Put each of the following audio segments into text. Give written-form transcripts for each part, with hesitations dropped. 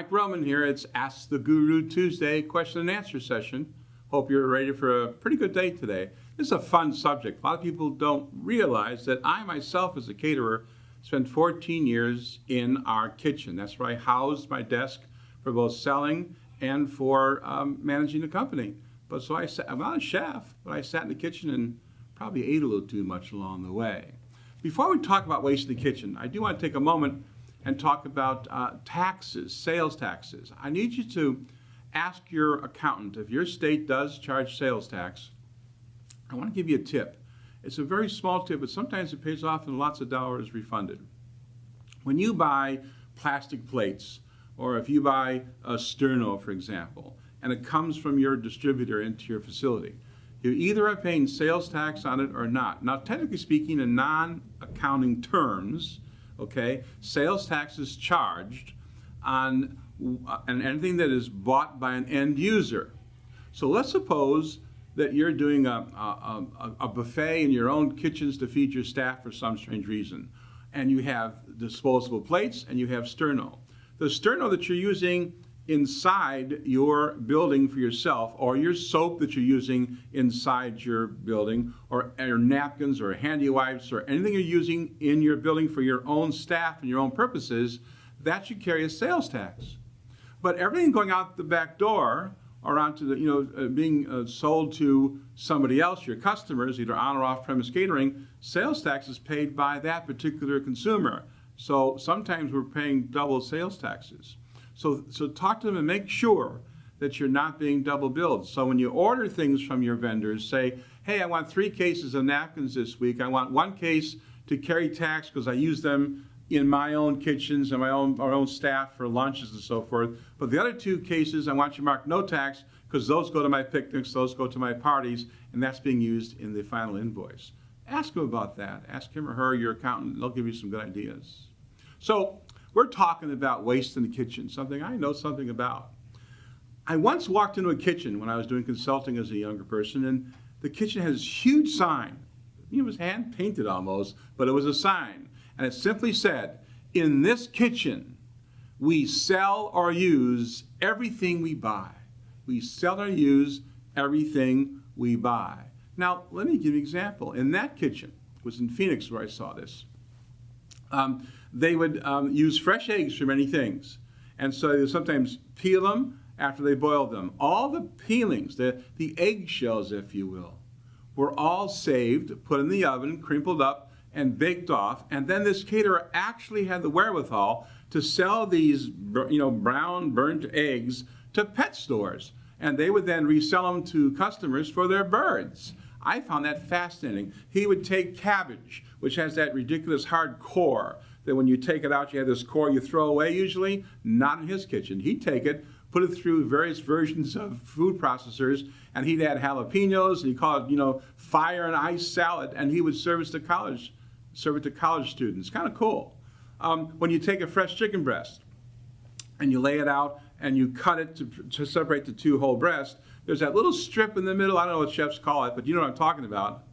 Mike Roman here. It's Ask the Guru Tuesday question and answer session. Hope you're ready for a pretty good day today. This is a fun subject. A lot of people don't realize that I myself, as a caterer, spent 14 years in our kitchen. That's where I housed my desk for both selling and for managing the company. I'm not a chef, but I sat in the kitchen and probably ate a little too much along the way. Before we talk about waste in the kitchen, I do want to take a moment and talk about taxes, sales taxes. I need you to ask your accountant if your state does charge sales tax. I want to give you a tip. It's a very small tip, but sometimes it pays off and lots of dollars refunded. When you buy plastic plates, or if you buy a sterno, for example, and it comes from your distributor into your facility, you either are paying sales tax on it or not. Now, technically speaking, in non-accounting terms, okay, sales tax is charged on anything that is bought by an end user. So let's suppose that you're doing a buffet in your own kitchens to feed your staff for some strange reason, and you have disposable plates and you have sterno. The sterno that you're using inside your building for yourself, or your soap that you're using inside your building, or your napkins or handy wipes or anything you're using in your building for your own staff and your own purposes, that should carry a sales tax. But everything going out the back door or onto the, being sold to somebody else, your customers, either on or off premise catering, sales tax is paid by that particular consumer. So sometimes we're paying double sales taxes. So talk to them and make sure that you're not being double billed. So when you order things from your vendors, say, hey, I want 3 cases of napkins this week. I want 1 case to carry tax because I use them in my own kitchens and our own staff for lunches and so forth. But the other 2 cases, I want you to mark no tax because those go to my picnics, those go to my parties, and that's being used in the final invoice. Ask them about that. Ask him or her, your accountant. They'll give you some good ideas. So we're talking about waste in the kitchen, something I know something about. I once walked into a kitchen when I was doing consulting as a younger person, and the kitchen had this huge sign. It was hand-painted almost, but it was a sign. And it simply said, in this kitchen, we sell or use everything we buy. We sell or use everything we buy. Now, let me give you an example. In that kitchen, it was in Phoenix where I saw this, they would use fresh eggs for many things. And so they would sometimes peel them after they boiled them. All the peelings, the eggshells, if you will, were all saved, put in the oven, crinkled up, and baked off. And then this caterer actually had the wherewithal to sell these brown burnt eggs to pet stores. And they would then resell them to customers for their birds. I found that fascinating. He would take cabbage, which has that ridiculous hard core, that when you take it out, you have this core you throw away usually. Not in his kitchen. He'd take it, put it through various versions of food processors, and he'd add jalapenos, and he'd call it, fire and ice salad, and he would serve it to college students. Kind of cool. When you take a fresh chicken breast and you lay it out and you cut it to separate the 2 whole breasts, there's that little strip in the middle. I don't know what chefs call it, but you know what I'm talking about.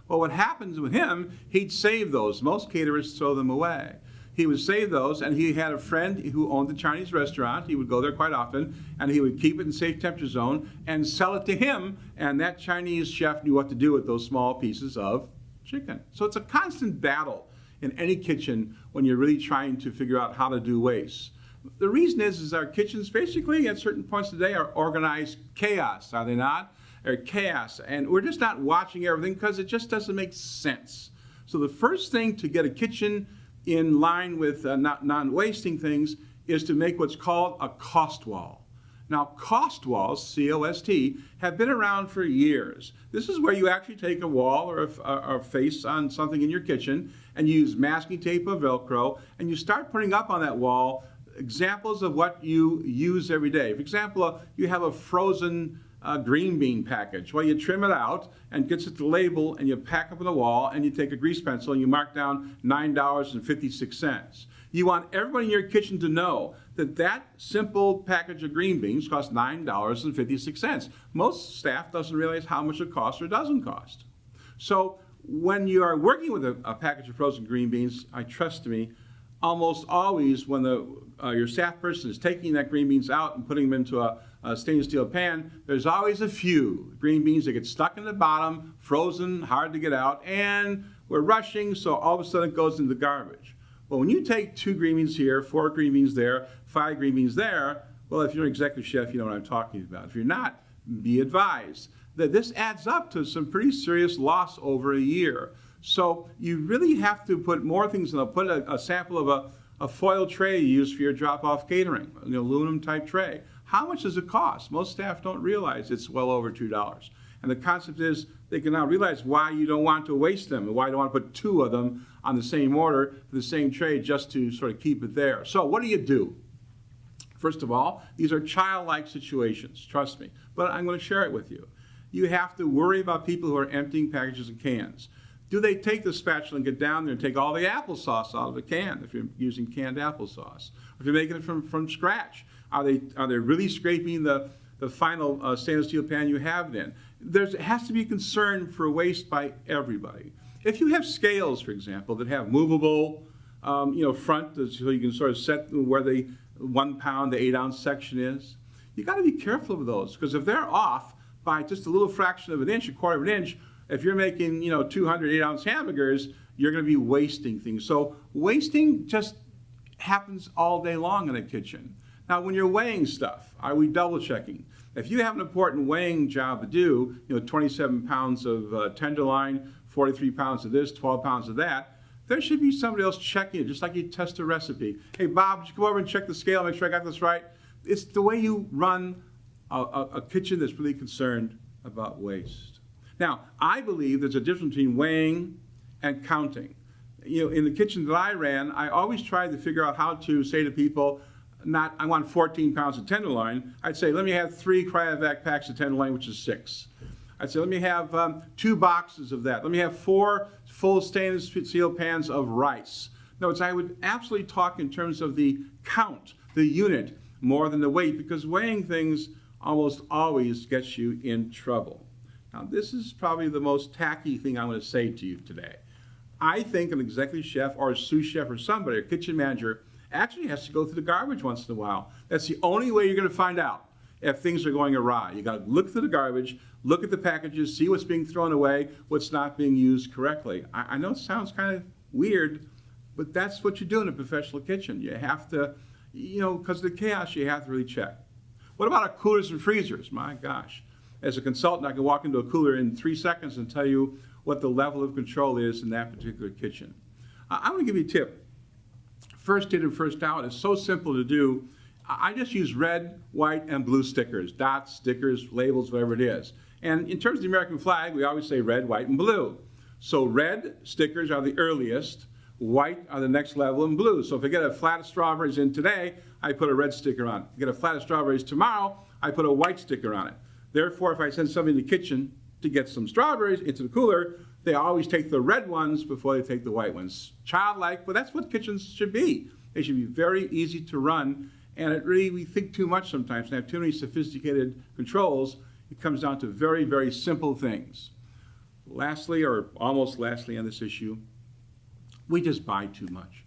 Well, what happens with him, he'd save those. Most caterers throw them away. He would save those, and he had a friend who owned a Chinese restaurant. He would go there quite often, and he would keep it in safe temperature zone and sell it to him, and that Chinese chef knew what to do with those small pieces of chicken. So it's a constant battle in any kitchen when you're really trying to figure out how to do waste. The reason is our kitchens basically at certain points today are organized chaos, are they not? They're chaos, and we're just not watching everything because it just doesn't make sense. So the first thing to get a kitchen in line with non-wasting things is to make what's called a cost wall. Now, cost walls, C-O-S-T, have been around for years. This is where you actually take a wall or a face on something in your kitchen and you use masking tape or Velcro, and you start putting up on that wall examples of what you use every day. For example, you have a frozen green bean package. Well, you trim it out and gets it to label, and you pack up on the wall, and you take a grease pencil and you mark down $9.56. You want everybody in your kitchen to know that that simple package of green beans costs $9.56. Most staff doesn't realize how much it costs or doesn't cost. So when you are working with a package of frozen green beans, trust me, almost always when the your staff person is taking that green beans out and putting them into a stainless steel pan, there's always a few green beans that get stuck in the bottom, frozen, hard to get out, and we're rushing, so all of a sudden it goes in the garbage. Well, when you take 2 green beans here, 4 green beans there, 5 green beans there, well, if you're an executive chef, you know what I'm talking about. If you're not, be advised that this adds up to some pretty serious loss over a year. So you really have to put more things in. Put a sample of a foil tray you use for your drop-off catering, an aluminum type tray. How much does it cost? Most staff don't realize it's well over $2. And the concept is they can now realize why you don't want to waste them and why you don't want to put 2 of them on the same order for the same tray just to sort of keep it there. So what do you do? First of all, these are childlike situations, trust me, but I'm going to share it with you. You have to worry about people who are emptying packages and cans. Do they take the spatula and get down there and take all the applesauce out of the can if you're using canned applesauce? Or if you're making it from scratch, are they really scraping the final stainless steel pan you have it in? There has to be concern for waste by everybody. If you have scales, for example, that have movable front, so you can sort of set where the 1 pound, the 8-ounce section is, you got to be careful of those, because if they're off by just a little fraction of an inch, a quarter of an inch, if you're making 200 8-ounce hamburgers, you're going to be wasting things. So wasting just happens all day long in a kitchen. Now, when you're weighing stuff, are we double checking? If you have an important weighing job to do, 27 pounds of tenderloin, 43 pounds of this, 12 pounds of that, there should be somebody else checking it, just like you test a recipe. Hey, Bob, would you come over and check the scale, make sure I got this right? It's the way you run a kitchen that's really concerned about waste. Now, I believe there's a difference between weighing and counting. In the kitchen that I ran, I always tried to figure out how to say to people, not, I want 14 pounds of tenderloin. I'd say, let me have 3 cryovac packs of tenderloin, which is 6. I'd say, let me have 2 boxes of that. Let me have 4 full stainless steel pans of rice. In other words, I would absolutely talk in terms of the count, the unit, more than the weight, because weighing things almost always gets you in trouble. Now, this is probably the most tacky thing I'm going to say to you today. I think an executive chef or a sous chef or somebody, a kitchen manager, actually has to go through the garbage once in a while. That's the only way you're going to find out if things are going awry. You got to look through the garbage, look at the packages, see what's being thrown away, what's not being used correctly. I know it sounds kind of weird, but that's what you do in a professional kitchen. You have to, because of the chaos, you have to really check. What about our coolers and freezers? My gosh. As a consultant, I can walk into a cooler in 3 seconds and tell you what the level of control is in that particular kitchen. I'm going to give you a tip. First in and first out is so simple to do. I just use red, white, and blue stickers, dots, stickers, labels, whatever it is. And in terms of the American flag, we always say red, white, and blue. So red stickers are the earliest, white are the next level, and blue. So if I get a flat of strawberries in today, I put a red sticker on it. If I get a flat of strawberries tomorrow, I put a white sticker on it. Therefore, if I send somebody in the kitchen to get some strawberries into the cooler, they always take the red ones before they take the white ones. Childlike, but that's what kitchens should be. They should be very easy to run, and we think too much sometimes and have too many sophisticated controls. It comes down to very, very simple things. Lastly, or almost lastly on this issue, we just buy too much.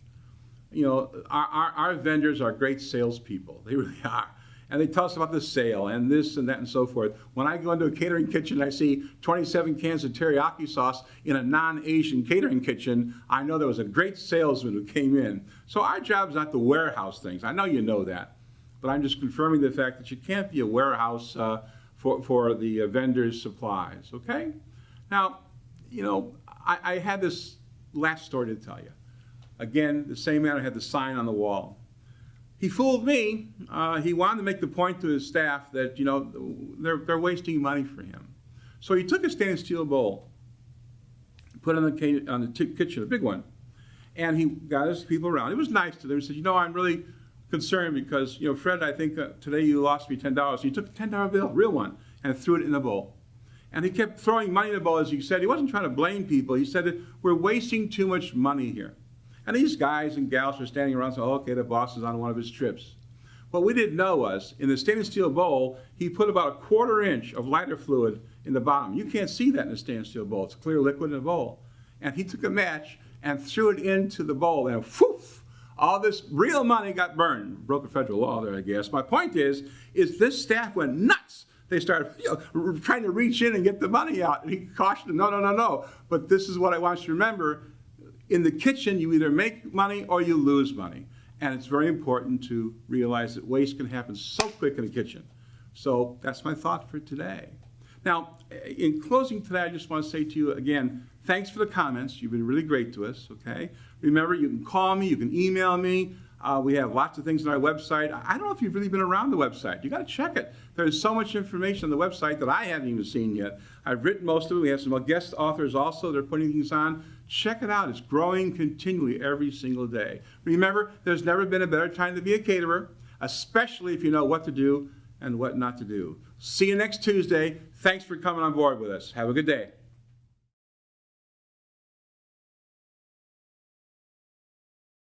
Our vendors are great salespeople. They really are. And they tell us about the sale and this and that and so forth. When I go into a catering kitchen, I see 27 cans of teriyaki sauce in a non-Asian catering kitchen, I know there was a great salesman who came in. So our job is not to warehouse things. I know you know that. But I'm just confirming the fact that you can't be a warehouse for the vendor's supplies, okay? Now, I had this last story to tell you. Again, the same man who had the sign on the wall. He fooled me. He wanted to make the point to his staff that, they're wasting money for him. So he took a stainless steel bowl, put it on the kitchen, a big one, and he got his people around. He was nice to them. He said, I'm really concerned because, Fred, I think today you lost me $10. And he took a $10 bill, real one, and threw it in the bowl. And he kept throwing money in the bowl, as he said. He wasn't trying to blame people. He said that we're wasting too much money here. And these guys and gals were standing around saying, okay, the boss is on one of his trips. What we didn't know was, in the stainless steel bowl, he put about a 1/4 inch of lighter fluid in the bottom. You can't see that in a stainless steel bowl. It's clear liquid in a bowl. And he took a match and threw it into the bowl, and poof, All this real money got burned. Broke a federal law there, I guess. My point is this staff went nuts. They started trying to reach in and get the money out. And he cautioned them, no, no, no, no. But this is what I want you to remember. In the kitchen, you either make money or you lose money. And it's very important to realize that waste can happen so quick in the kitchen. So that's my thought for today. Now, in closing today, I just want to say to you again, thanks for the comments. You've been really great to us, okay? Remember, you can call me, you can email me. We have lots of things on our website. I don't know if you've really been around the website. You got to check it. There's so much information on the website that I haven't even seen yet. I've written most of it. We have some guest authors also. They're putting things on. Check it out. It's growing continually every single day. Remember, there's never been a better time to be a caterer, especially if you know what to do and what not to do. See you next Tuesday. Thanks for coming on board with us. Have a good day.